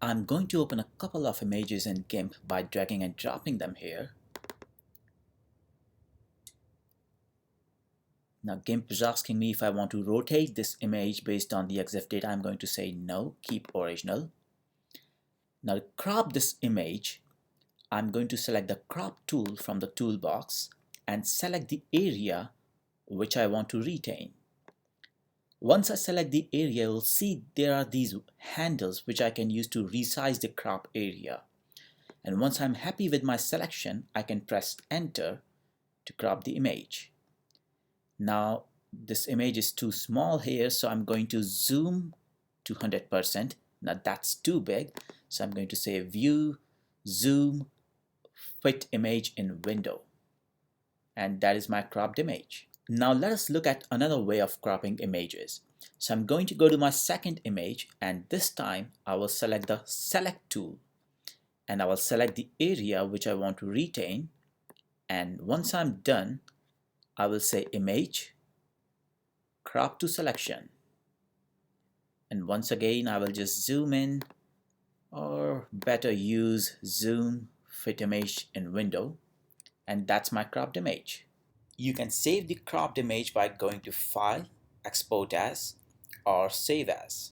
I'm going to open a couple of images in GIMP by dragging and dropping them here. Now GIMP is asking me if I want to rotate this image based on the EXIF data. I'm going to say no, keep original. Now to crop this image, I'm going to select the crop tool from the toolbox and select the area which I want to retain. Once I select the area, you'll see there are these handles which I can use to resize the crop area. And once I'm happy with my selection, I can press enter to crop the image. Now this image is too small here, so I'm going to zoom to 100%. Now that's too big, so I'm going to say view, zoom, fit image in window. And that is my cropped image. Now let us look at another way of cropping images. So I'm going to go to my second image, and this time I will select the select tool and I will select the area which I want to retain, and once I'm done I will say image, crop to selection, and once again I will just zoom in, or better use zoom, fit image in window, and that's my cropped image. You can save the cropped image by going to File, Export As, or Save As.